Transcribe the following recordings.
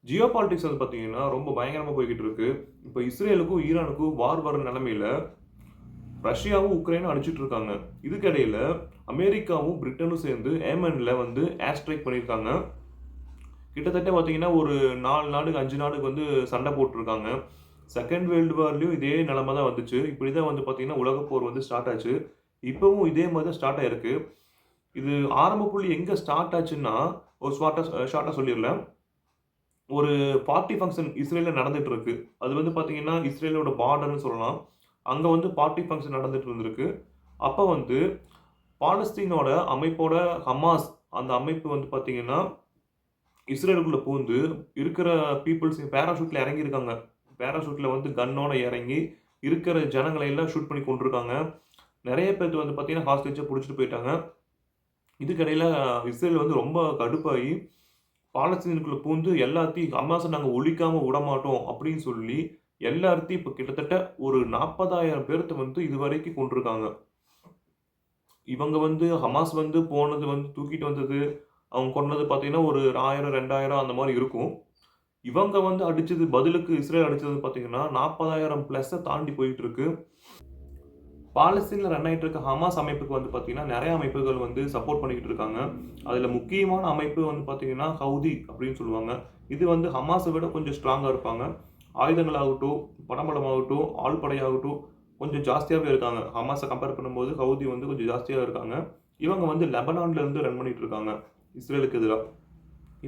Jio politics வந்து பார்த்தீங்கன்னா, ரொம்ப பயங்கரமா போய்க்கிட்டு இருக்கு. இப்ப இஸ்ரேலுக்கும், ஈரானுக்கும் வார் வர நிலைமையில, ரஷ்யாவும், உக்ரைனும் அடிச்சிட்டு இருக்காங்க. இதுக்கிடையில அமெரிக்காவும், பிரிட்டனும் சேர்ந்து ஏமன்ல வந்து ஏர் ஸ்ட்ரைக் பண்ணியிருக்காங்க. கிட்டத்தட்ட பார்த்தீங்கன்னா, ஒரு 4 நாடுக்கு, 5 நாடுக்கு வந்து சண்டை போட்டுருக்காங்க. செகண்ட் வேர்ல்டு வார்லயும் இதே நிலைமை தான் வந்துச்சு. இப்படி தான் வந்து பார்த்தீங்கன்னா, உலகப் போர் வந்து ஸ்டார்ட் ஆச்சு. இப்பவும் இதே மாரி தான் ஸ்டார்ட் ஆயிருக்கு. இது ஆரம்ப புள்ளி எங்க ஸ்டார்ட் ஆச்சுன்னா, ஒரு ஷார்ட்டா சொல்லிர்றேன். ஒரு பார்ட்டி ஃபங்ஷன் இஸ்ரேல்ல நடந்துட்டு இருக்கு. அது வந்து பார்த்தீங்கன்னா, இஸ்ரேலோட பார்டர்ன்னு சொல்லலாம். அங்க வந்து பார்ட்டி ஃபங்ஷன் நடந்துட்டு இருந்திருக்கு. அப்ப வந்து பாலஸ்தீனோட அமைப்போட ஹமாஸ் அந்த அமைப்பு வந்து பார்த்தீங்கன்னா, இஸ்ரேலுக்குள்ள பூந்து இருக்கிற பீப்பிள்ஸ் பேராசூட்ல இறங்கியிருக்காங்க. பேராசூட்ல வந்து கன்னோட இறங்கி, இருக்கிற ஜனங்கள எல்லாம் ஷூட் பண்ணி கொன்றுருக்காங்க. நெறைய பேத்த வந்து பார்த்தீங்கன்னா, ஹாஸ்டேஜா புடிச்சுட்டு போயிட்டாங்க. இதுக்கிடையில இஸ்ரேல் வந்து ரொம்ப கடுப்பாயி, பாலஸ்தீனுக்குள்ள பூந்து எல்லாத்தையும் ஹமாஸ நாங்க ஒழிக்காம விடமாட்டோம் அப்படின்னு சொல்லி, எல்லாத்தையும் இப்ப கிட்டத்தட்ட ஒரு 40,000 பேர்த்த வந்து இதுவரைக்கும் கொன்றுருக்காங்க. இவங்க வந்து ஹமாஸ் வந்து போனது வந்து தூக்கிட்டு வந்தது, அவங்க கொன்னது பார்த்தீங்கன்னா, ஒரு 1000, 2000 அந்த மாரி இருக்கும். இவங்க வந்து அடிச்சது பதிலுக்கு இஸ்ரேல் அடிச்சது பார்த்தீங்கன்னா, 40,000 பிளஸ்ஸ தாண்டி போயிட்டு இருக்கு. பாலஸ்தீன்ல ரன் ஆயிட்டு இருக்க ஹமாஸ் அமைப்புக்கு வந்து பார்த்தீங்கன்னா, நெறைய அமைப்புகள் வந்து சப்போர்ட் பண்ணிக்கிட்டு இருக்காங்க. அதுல முக்கியமான அமைப்பு வந்து பார்த்தீங்கன்னா, ஹவுதி அப்படின்னு சொல்லுவாங்க. இது வந்து ஹமாஸ விட கொஞ்சம் ஸ்ட்ராங்கா இருப்பாங்க. ஆயுதங்களாகட்டும், பணபலமாகட்டும், ஆள் படையாகட்டும் கொஞ்சம் ஜாஸ்தியாவே இருக்காங்க. ஹமாஸ கம்பேர் பண்ணும்போது ஹவுதி வந்து கொஞ்சம் ஜாஸ்தியா இருக்காங்க. இவங்க வந்து லெபனான்ல இருந்து ரன் பண்ணிட்டு இருக்காங்க, இஸ்ரேலுக்கு எதிரா.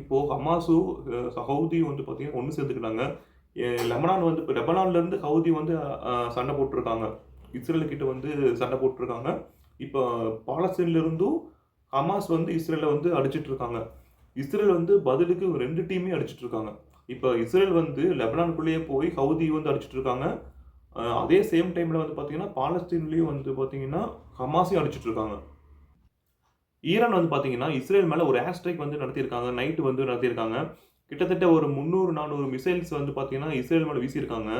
இப்போ ஹமாஸும், ஹவுதியும் வந்து பார்த்தீங்கன்னா ஒண்ணு சேர்ந்துக்கிட்டாங்க. லெபனான் வந்து இப்ப லெபனான்ல இருந்து ஹவுதி வந்து சண்டை போட்டுருக்காங்க. இஸ்ரேல் கிட்ட வந்து சண்டை போட்டுருக்காங்க. இப்ப பாலஸ்தீன்ல இருந்தும் ஹமாஸ் வந்து இஸ்ரேல வந்து அடிச்சிட்டு இருக்காங்க. இஸ்ரேல் வந்து பதிலுக்கு 2 டீமே அடிச்சிட்டு இருக்காங்க. இப்ப இஸ்ரேல் வந்து லெபனானுக்குள்ளேயே போய் ஹவுதி வந்து அடிச்சிட்டு இருக்காங்க. அதே சேம் டைம்ல வந்து பார்த்தீங்கன்னா, பாலஸ்தீன்லயும் வந்து பார்த்தீங்கன்னா, ஹமாஸையும் அடிச்சிட்டு இருக்காங்க. ஈரான் வந்து பார்த்தீங்கன்னா, இஸ்ரேல் மேல ஒரு ஏர் ஸ்ட்ரைக் வந்து நடத்தியிருக்காங்க. நைட் வந்து நடத்தியிருக்காங்க. கிட்டத்தட்ட ஒரு 300, 400 மிசைல்ஸ் வந்து பார்த்தீங்கன்னா, இஸ்ரேல் மேல வீசியிருக்காங்க.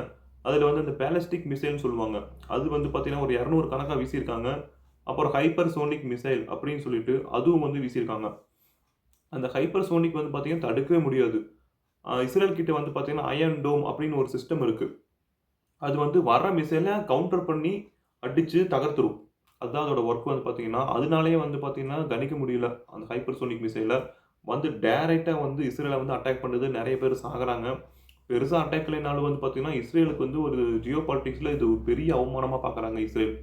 அதுல வந்து அந்த பாலிஸ்டிக் மிசைல்ன்னு சொல்லுவாங்க. அது வந்து பார்த்தீங்கன்னா, ஒரு 200 கணக்கா வீசியிருக்காங்க. அப்புறம் ஹைப்பர்சோனிக் மிசைல் அப்படின்னு சொல்லிட்டு அதுவும் வந்து வீசியிருக்காங்க. அந்த ஹைப்பர்சோனிக் வந்து பார்த்தீங்கன்னா, தடுக்கவே முடியாது. இஸ்ரேல் கிட்ட வந்து பார்த்தீங்கன்னா, அயர்ன் டோம் அப்படின்னு ஒரு சிஸ்டம் இருக்கு. அது வந்து வர்ற மிசைல கவுண்டர் பண்ணி அடிச்சு தகர்த்துரும். அதான் அதோட ஒர்க் வந்து பார்த்தீங்கன்னா, அதனாலேயே வந்து பார்த்தீங்கன்னா, கணிக்க முடியல. அந்த ஹைப்பர்சோனிக் மிசைல வந்து டைரக்ட்டா வந்து இஸ்ரேல வந்து அட்டாக் பண்ணுது. நெறைய பேர் சாகுறாங்க. பெருசா அட்டாக் இல்லைனாலும் வந்து பார்த்தீங்கன்னா, இஸ்ரேலுக்கு வந்து ஒரு ஜியோ பாலிடிக்ஸ்ல இது ஒரு பெரிய அவமானமா பார்க்குறாங்க இஸ்ரேல்.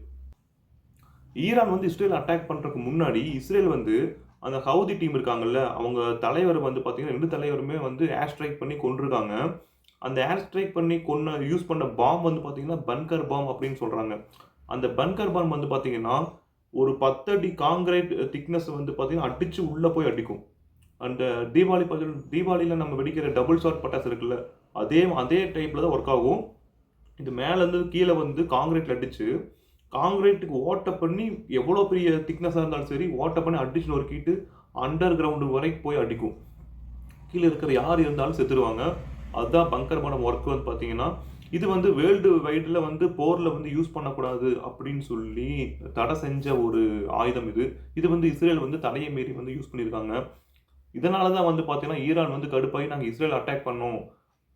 ஈரான் வந்து இஸ்ரேல் அட்டாக் பண்றதுக்கு முன்னாடி, இஸ்ரேல் வந்து அந்த ஹவுதி டீம் இருக்காங்கல்ல, அவங்க தலைவர் வந்து பார்த்தீங்கன்னா, 2 தலைவருமே வந்து ஏர் ஸ்ட்ரைக் பண்ணி கொன்றுருக்காங்க. அந்த ஏர் ஸ்ட்ரைக் பண்ணி யூஸ் பண்ண பாம் வந்து பார்த்தீங்கன்னா, பன்கர் பாம் அப்படின்னு சொல்றாங்க. அந்த பன்கர் பாம் வந்து பார்த்தீங்கன்னா, ஒரு 10 அடி கான்கிரீட் திக்னெஸ் வந்து பார்த்தீங்கன்னா, அடிச்சு உள்ள போய் அடிக்கும். அந்த தீபாவளியில நம்ம வெடிக்கிற டபுள் ஷாட் பட்டாசு இருக்குல்ல, அதே அதே டைப்ல தான் ஒர்க் ஆகும். இது மேலேருந்து கீழ வந்து கான்கிரீட்ல அடிச்சு, கான்கிரீட்டுக்கு ஓட்ட பண்ணி எவ்வளோ பெரிய திக்னஸா இருந்தாலும் சரி, ஓட்ட பண்ணி அடிச்சு நொறுக்கிட்டு, அண்டர் கிரவுண்ட் வரைக்கும் போய் அடிக்கும். கீழ இருக்கிற யார் இருந்தாலும் செத்துருவாங்க. அதுதான் பங்கர் பாம் ஒர்க் வந்து பார்த்தீங்கன்னா, இது வந்து வேர்ல்டு வைட்ல வந்து போர்ல வந்து யூஸ் பண்ணக்கூடாது அப்படின்னு சொல்லி தடை செஞ்ச ஒரு ஆயுதம் இது. இது வந்து இஸ்ரேல் வந்து தடையை மீறி வந்து யூஸ் பண்ணியிருக்காங்க. இதனால தான் வந்து பார்த்தீங்கன்னா, ஈரான் வந்து கடுப்பாயி நாங்க இஸ்ரேல் அட்டாக் பண்ணோம்.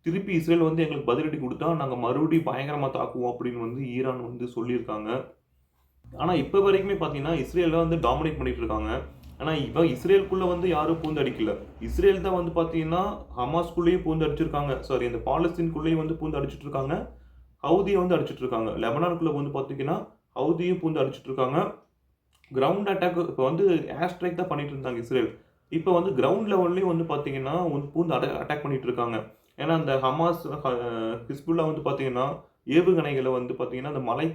திருப்பி இஸ்ரேல் வந்து எங்களுக்கு பதிலடி குடுத்தா, நாங்க மறுபடியும் பயங்கரமா தாக்குவோம் அப்படின்னு வந்து ஈரான் வந்து சொல்லியிருக்காங்க. ஆனா, இப்ப வரைக்குமே பார்த்தீங்கன்னா, இஸ்ரேல் தான் வந்து டாமினேட் பண்ணிட்டு இருக்காங்க. ஆனா, இப்ப இஸ்ரேலுக்குள்ள வந்து யாரும் பூந்து அடிக்கல. இஸ்ரேல் தான் வந்து பார்த்தீங்கன்னா, ஹமாஸ்குள்ளேயும் பூந்து அடிச்சிருக்காங்க. சாரி இந்த பாலஸ்தீன்குள்ளேயும் வந்து பூந்து அடிச்சிட்டு இருக்காங்க. ஹவுதிய வந்து அடிச்சிட்டு இருக்காங்க. லெபனானுக்குள்ள வந்து பார்த்தீங்கன்னா, ஹவுதியும் பூந்து அடிச்சிட்டு இருக்காங்க. கிரவுண்ட் அட்டாக் இப்ப வந்து ஏர் ஸ்ட்ரைக் தான் பண்ணிட்டு இருந்தாங்க இஸ்ரேல். இப்ப வந்து கிரவுண்ட் லெவல்லயும் வந்து பார்த்தீங்கன்னா, வந்து பூந்து அட்டாக் பண்ணிட்டு இருக்காங்க. ஏன்னா, அந்த ஹமாஸ், ஹிஸ்புல்லா வந்து பார்த்தீங்கன்னா, ஏவுகணைகள வந்து பார்த்தீங்கன்னா, அந்த மலை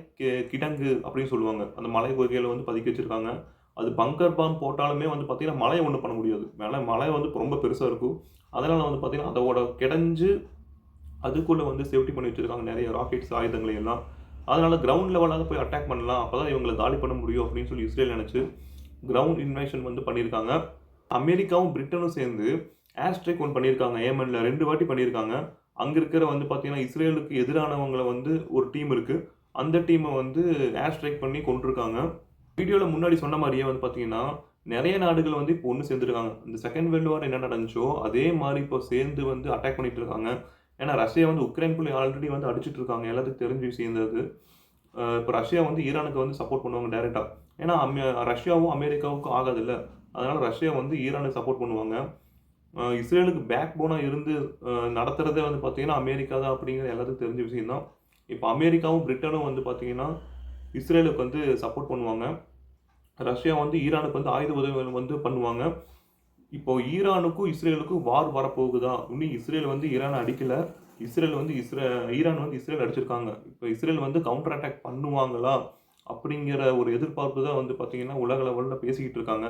கிடங்கு அப்படின்னு சொல்லுவாங்க. அந்த மலை குகையில வந்து பதுக்கி வச்சிருக்காங்க. அது பங்கர் பாம் போட்டாலுமே வந்து பார்த்தீங்கன்னா, மலைய ஒண்ணும் பண்ண முடியாது. மலை வந்து ரொம்ப பெருசா இருக்கும். அதனால வந்து பார்த்தீங்கன்னா, அதோட கிடைஞ்சு அதுக்குள்ள வந்து சேஃப்டி பண்ணி வச்சிருக்காங்க. நெறைய ராக்கெட்ஸ், ஆயுதங்களை எல்லாம். அதனால கிரவுண்ட் லெவலாவது போய் அட்டாக் பண்ணலாம். அப்பதான் இவங்கள காலி பண்ண முடியும் அப்படின்னு சொல்லி இஸ்ரேல் நெனச்சு, கிரவுண்ட் இன்வேஷன் வந்து பண்ணியிருக்காங்க. அமெரிக்காவும், பிரிட்டனும் சேர்ந்து ஏர் ஸ்ட்ரைக் ஒண்ணு பண்ணியிருக்காங்க. ஏமன்ல 2 வாட்டி பண்ணியிருக்காங்க. அங்க இருக்கிற வந்து பார்த்தீங்கன்னா, இஸ்ரேலுக்கு எதிரானவங்கள வந்து ஒரு டீம் இருக்கு. அந்த டீம வந்து ஏர் ஸ்ட்ரைக் பண்ணி கொன்றுருக்காங்க. வீடியோல முன்னாடி சொன்ன மாரியே வந்து பார்த்தீங்கன்னா, நிறைய நாடுகள் வந்து இப்போ ஒன்று சேர்ந்துருக்காங்க. இந்த செகண்ட் வேர்ல்டு வார் என்ன நடந்துச்சோ, அதே மாரி இப்போ சேர்ந்து வந்து அட்டாக் பண்ணிட்டு இருக்காங்க. ஏன்னா ரஷ்யா வந்து உக்ரைனுக்குள்ள ஆல்ரெடி வந்து அடிச்சிட்டு இருக்காங்க. எல்லாத்துக்கும் தெரிஞ்ச விஷயம் தான் அது. இப்போ ரஷ்யா வந்து ஈரானுக்கு வந்து சப்போர்ட் பண்ணுவாங்க டைரக்ட்டா. ஏன்னா ரஷ்யாவும் அமெரிக்காவுக்கும் ஆகாதுல்ல. அதனால ரஷ்யா வந்து ஈரானுக்கு சப்போர்ட் பண்ணுவாங்க. இஸ்ரேலுக்கு பேக் போனா இருந்து நடத்துறதே வந்து பார்த்தீங்கன்னா, அமெரிக்கா தான் அப்படிங்கிறது எல்லாத்துக்கும் தெரிஞ்ச விஷயம் தான். இப்போ அமெரிக்காவும், பிரிட்டனும் வந்து பார்த்தீங்கன்னா, இஸ்ரேலுக்கு வந்து சப்போர்ட் பண்ணுவாங்க. ரஷ்யா வந்து ஈரானுக்கு வந்து ஆயுத உதவிகள் வந்து பண்ணுவாங்க. இப்போ ஈரானுக்கும், இஸ்ரேலுக்கும் வார் வரப்போகுதா? இன்னும் இஸ்ரேல் வந்து ஈரான அடிக்கல. இஸ்ரேல் வந்து ஈரான் வந்து இஸ்ரேல் அடிச்சிருக்காங்க. இப்போ இஸ்ரேல் வந்து கவுண்டர் அட்டாக் பண்ணுவாங்களா? அப்படிங்கிற ஒரு எதிர்பார்ப்பு தான் வந்து பார்த்தீங்கன்னா, உலக லெவல்ல பேசிக்கிட்டு இருக்காங்க.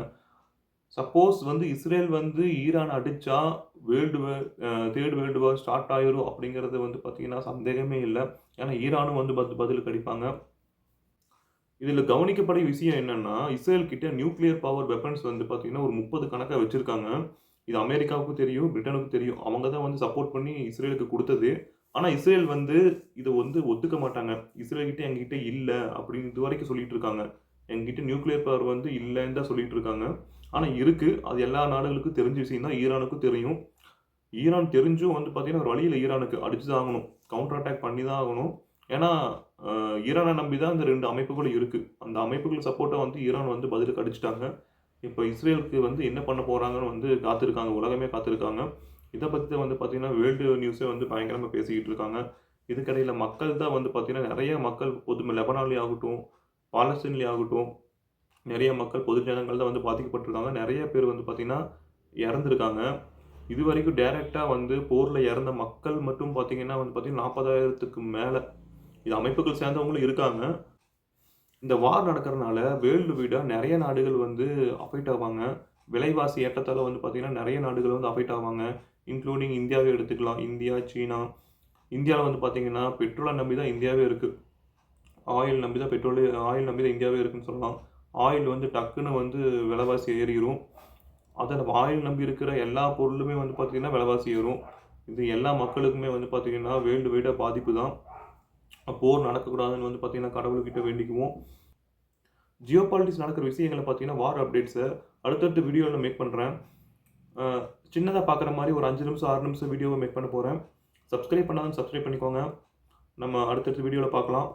சப்போஸ் வந்து இஸ்ரேல் வந்து ஈரான அடிச்சா, வேர்ல்டு வே 3 வேர்ல்டு வார் ஸ்டார்ட் ஆயிரும் அப்படிங்கிறது வந்து பார்த்தீங்கன்னா, சந்தேகமே இல்ல. ஏன்னா ஈரானும் வந்து பதிலுக்கு அடிப்பாங்க. இதில கவனிக்கப்பட விஷயம் என்னன்னா, இஸ்ரேல் கிட்ட நியூக்ளியர் பவர் வெப்பன்ஸ் வந்து பார்த்தீங்கன்னா, ஒரு 30 கணக்கா வச்சிருக்காங்க. இது அமெரிக்காவுக்கும் தெரியும், பிரிட்டனுக்கும் தெரியும். அவங்க தான் வந்து சப்போர்ட் பண்ணி இஸ்ரேலுக்கு குடுத்தது. ஆனா, இஸ்ரேல் வந்து இத வந்து ஒத்துக்க மாட்டாங்க. இஸ்ரேல் கிட்ட எங்ககிட்ட இல்ல அப்படின்னு இதுவரைக்கும் சொல்லிட்டு இருக்காங்க. எங்ககிட்ட நியூக்ளியர் பவர் வந்து இல்லன்னு தான் சொல்லிட்டு இருக்காங்க. ஆனா இருக்கு. அது எல்லா நாடுகளுக்கும் தெரிஞ்ச விஷயம் தான். ஈரானுக்கும் தெரியும். ஈரான் தெரிஞ்சும் வந்து பார்த்தீங்கன்னா, வேற வழி இல்ல ஈரானுக்கு. அடிச்சு தான் ஆகணும். கவுண்டர் அட்டாக் பண்ணி தான் ஆகணும். ஏன்னா, ஈரான நம்பி தான் இந்த 2 அமைப்புகளும் இருக்கு. அந்த அமைப்புகள் சப்போர்ட்டா வந்து ஈரான் வந்து பதிலுக்கு அடிச்சுட்டாங்க. இப்ப இஸ்ரேலுக்கு வந்து என்ன பண்ண போறாங்கன்னு வந்து காத்திருக்காங்க. உலகமே காத்திருக்காங்க. இத பத்தி தான் வந்து பார்த்தீங்கன்னா, வேர்ல்டு நியூஸே வந்து பயங்கரமா பேசிக்கிட்டு இருக்காங்க. இதுக்கிடையில மக்கள் தான் வந்து பார்த்தீங்கன்னா, நெறைய மக்கள் லெபனான்லயும் ஆகட்டும், பாலஸ்தீன்லயும் ஆகட்டும், நெறைய மக்கள் பொது ஜனங்கள் தான் வந்து பாதிக்கப்பட்டிருக்காங்க. நெறைய பேர் வந்து பார்த்தீங்கன்னா, இறந்திருக்காங்க. இதுவரைக்கும் டைரக்ட்டா வந்து போர்ல இறந்த மக்கள் மட்டும் பார்த்தீங்கன்னா வந்து பார்த்தீங்கன்னா 40,000க்கு மேல. இது அமைப்புகள் சேர்ந்தவங்களும் இருக்காங்க. இந்த வார் நடக்கிறனால வேர்ல்டு வைடா நெறைய நாடுகள் வந்து அஃபெக்ட் ஆவாங்க. விலைவாசி ஏற்றத்தால வந்து பார்த்தீங்கன்னா, நெறைய நாடுகள் வந்து அஃபெக்ட் ஆவாங்க. இன்க்ளூடிங் இந்தியாவை எடுத்துக்கலாம். இந்தியா, சீனா. இந்தியால வந்து பார்த்தீங்கன்னா, பெட்ரோல நம்பி தான் இந்தியாவே இருக்கு. ஆயில் நம்பி தான் இந்தியாவே இருக்குன்னு சொல்லலாம். ஆயில் வந்து டக்குன்னு வந்து விலைவாசி ஏறிரும். அத நம்ம ஆயில் நம்பி இருக்கிற எல்லா பொருளுமே வந்து பார்த்தீங்கன்னா, விலைவாசி ஏறும். இது எல்லா மக்களுக்குமே வந்து பார்த்தீங்கன்னா, வேர்ல்டு வைடா பாதிப்பு தான். போர் நடக்கக்கூடாதுன்னு வந்து பார்த்தீங்கன்னா, கடவுள்கிட்ட வேண்டிக்குவோம். ஜியோ பாலிட்டிக்ஸ் நடக்கிற விஷயங்கள பார்த்தீங்கன்னா, வார் அப்டேட்ஸ அடுத்தடுத்த வீடியோல மேக் பண்றேன். அ சின்னதா பார்க்குற மாரி ஒரு 5 நிமிஷம், 6 நிமிஷம் வீடியோவ மேக் பண்ண போறேன். சப்ஸ்கிரைப் பண்ணாதவங்க சப்ஸ்கிரைப் பண்ணிக்கோங்க. நம்ம அடுத்தடுத்த வீடியோல பார்க்கலாம்.